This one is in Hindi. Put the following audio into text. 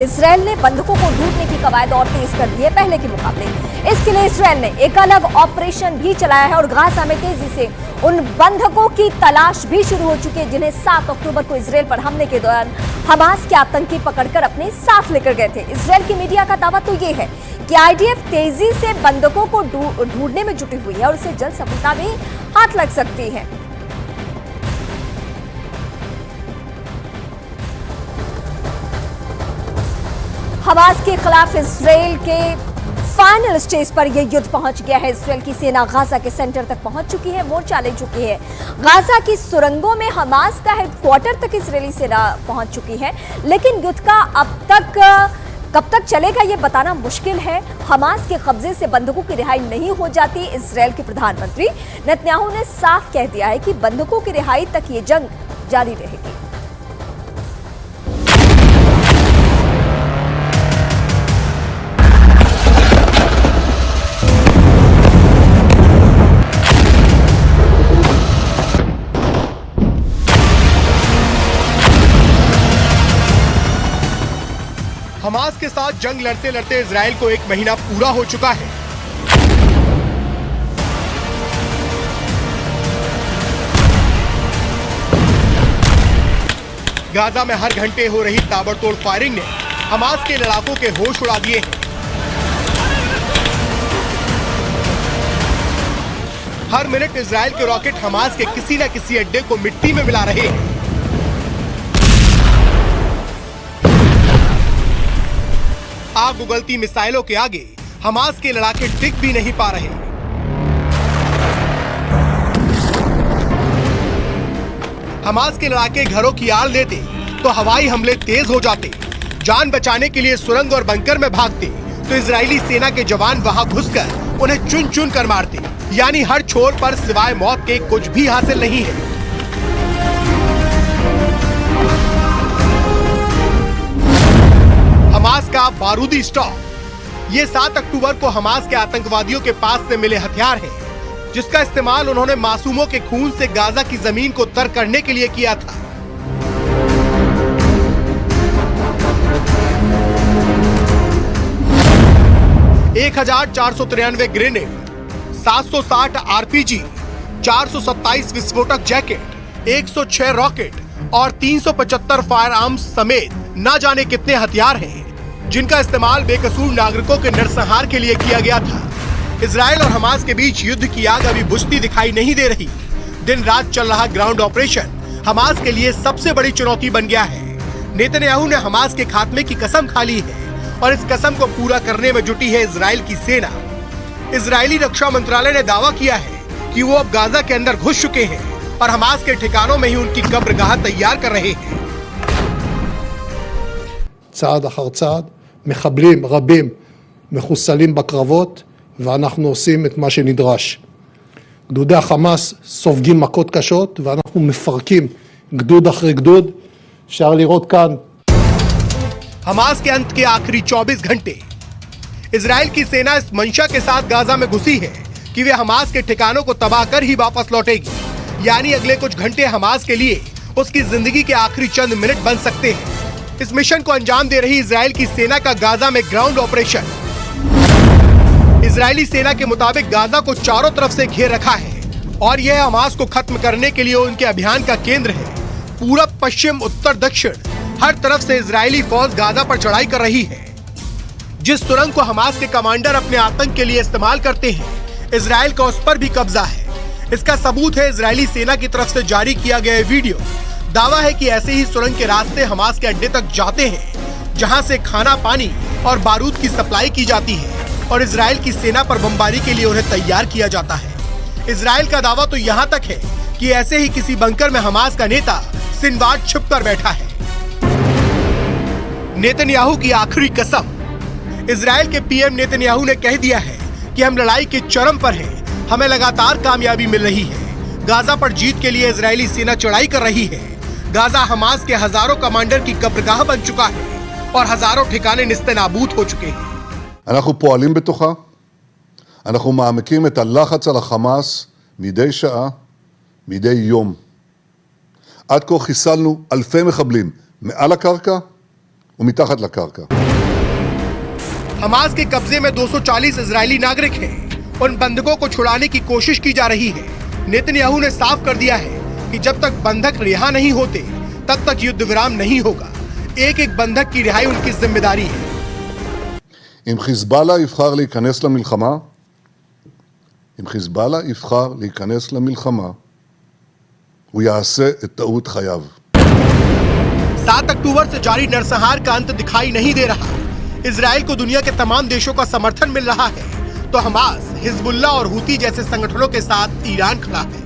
इसराइल ने बंधकों को ढूंढने की कवायद और तेज कर दी है पहले के मुकाबले। इसके लिए इसराइल ने एक अलग ऑपरेशन भी चलाया है और गाजा में तेजी से उन बंधकों की तलाश भी शुरू हो चुकी है जिन्हें 7 अक्टूबर को इसराइल पर हमले के दौरान हमास के आतंकी पकड़कर अपने साथ लेकर गए थे। इसराइल की मीडिया का दावा तो ये है कि आईडीएफ तेजी से बंधकों को ढूंढने में जुटी हुई है और उसे जल्द सफलता भी हाथ लग सकती है। हमास के खिलाफ इसराइल के फाइनल स्टेज पर यह युद्ध पहुंच गया है। इसराइल की सेना गाजा के सेंटर तक पहुंच चुकी है, मोर्चा ले चुकी है। गाजा की सुरंगों में हमास का हेडक्वार्टर तक इसराइली सेना पहुंच चुकी है, लेकिन युद्ध का अब तक कब तक चलेगा ये बताना मुश्किल है। हमास के कब्जे से बंधकों की रिहाई नहीं हो जाती। इसराइल के प्रधानमंत्री नेतन्याहू ने साफ कह दिया है कि बंधकों की रिहाई तक ये जंग जारी रहेगी। हमास के साथ जंग लड़ते लड़ते इजराइल को 1 महीना पूरा हो चुका है। गाजा में हर घंटे हो रही ताबड़तोड़ फायरिंग ने हमास के लड़ाकों के होश उड़ा दिए हैं। हर मिनट इजराइल के रॉकेट हमास के किसी न किसी अड्डे को मिट्टी में मिला रहे हैं। आग उगलती मिसाइलों के आगे हमास के लड़ाके टिक भी नहीं पा रहे। हमास के लड़ाके घरों की आड़ लेते तो हवाई हमले तेज हो जाते। जान बचाने के लिए सुरंग और बंकर में भागते तो इजरायली सेना के जवान वहां घुसकर उन्हें चुन चुन कर मारते। यानी हर छोर पर सिवाय मौत के कुछ भी हासिल नहीं है। हमास का बारूदी स्टॉक। ये 7 अक्टूबर को हमास के आतंकवादियों के पास से मिले हथियार है, जिसका इस्तेमाल उन्होंने मासूमों के खून से गाजा की जमीन को तर करने के लिए किया था। एक 1493 ग्रेनेड, 760 आरपीजी, 427 विस्फोटक जैकेट, 106 रॉकेट और 375 फायर आर्म्स समेत न जाने कितने हथियार हैं, जिनका इस्तेमाल बेकसूर नागरिकों के नरसंहार के लिए किया गया था। इजराइल और हमास के बीच युद्ध की आग अभी बुझती दिखाई नहीं दे रही। दिन रात चल रहा ग्राउंड ऑपरेशन हमास के लिए सबसे बड़ी चुनौती बन गया है। नेतन्याहू ने हमास के खात्मे की कसम खा ली है और इस कसम को पूरा करने में जुटी है इजराइल की सेना। इजरायली रक्षा मंत्रालय ने दावा किया है कि वो अब गाजा के अंदर घुस चुके हैं और हमास के ठिकानों में ही उनकी कब्रगाह तैयार कर रहे हैं। צעד אחר צעד, מחבלים רבים מחוסלים בקרבות, ואנחנו עושים את מה שנדרש. גדודי החמאס סופגים מכות קשות, ואנחנו מפרקים גדוד אחרי גדוד. אפשר לראות כאן. हमास के अंत के आखिरी 24 घंटे इजराइल की सेना इस मंशा के साथ गाजा में घुसी है कि वे हमास के ठिकानों को तबाह कर ही वापस लौटेगी। यानी अगले कुछ घंटे हमास के लिए उसकी जिंदगी के आखिरी चंद मिनट बन सकते हैं। इस मिशन को अंजाम दे रही इजराइल की सेना का गाजा में ग्राउंड ऑपरेशन। इजरायली सेना के मुताबिक गाजा को चारों तरफ से घेर रखा है और यह हमास को खत्म करने के लिए उनके अभियान का केंद्र है। पूरब, पश्चिम, उत्तर, दक्षिण हर तरफ से इजरायली फौज गाजा पर चढ़ाई कर रही है। जिस सुरंग को हमास के कमांडर अपने आतंक के लिए इस्तेमाल करते हैं, इजराइल का उस पर भी कब्जा है। इसका सबूत है इजरायली सेना की तरफ से जारी किया गया वीडियो। दावा है कि ऐसे ही सुरंग के रास्ते हमास के अड्डे तक जाते हैं, जहां से खाना, पानी और बारूद की सप्लाई की जाती है और इजराइल की सेना पर बमबारी के लिए उन्हें तैयार किया जाता है। इजराइल का दावा तो यहां तक है कि ऐसे ही किसी बंकर में हमास का नेता सिनवार छिपकर बैठा है। नेतन्याहू की आखिरी कसम। इजराइल के पीएम नेतन्याहू ने कह दिया है कि हम लड़ाई के चरम पर हैं, हमें लगातार कामयाबी मिल रही है। गाजा पर जीत के लिए इजरायली सेना चढ़ाई कर रही है। गाजा हमास के हजारों कमांडर की कब्रगाह बन चुका है और हजारों ठिकाने निस्तेनाबूद हो चुके हैं। אנחנו פועלים בתוכה, אנחנו מעמיקים את הלחץ על החמאס מדי שעה, מדי יום. עד כה חיסלנו אלפי מחבלים מעל הקרקע ומתחת לקרקע. हमास के कब्जे में 240 इजरायली नागरिक हैं। उन बंधकों को छुड़ाने की कोशिश की जा रही है। नेतन्याहू ने साफ कर दिया है कि जब तक बंधक रिहा नहीं होते तब तक युद्ध विराम नहीं होगा। एक एक बंधक की रिहाई उनकी जिम्मेदारी है। אם חיזבאללה יבחר להיכנס למלחמה, הוא יעשה את טעות חייו. 7 अक्टूबर से जारी नरसंहार का अंत दिखाई नहीं दे रहा। इजराइल को दुनिया के तमाम देशों का समर्थन मिल रहा है, तो हमास, हिजबुल्लाह और हुती जैसे संगठनों के साथ ईरान खड़ा है।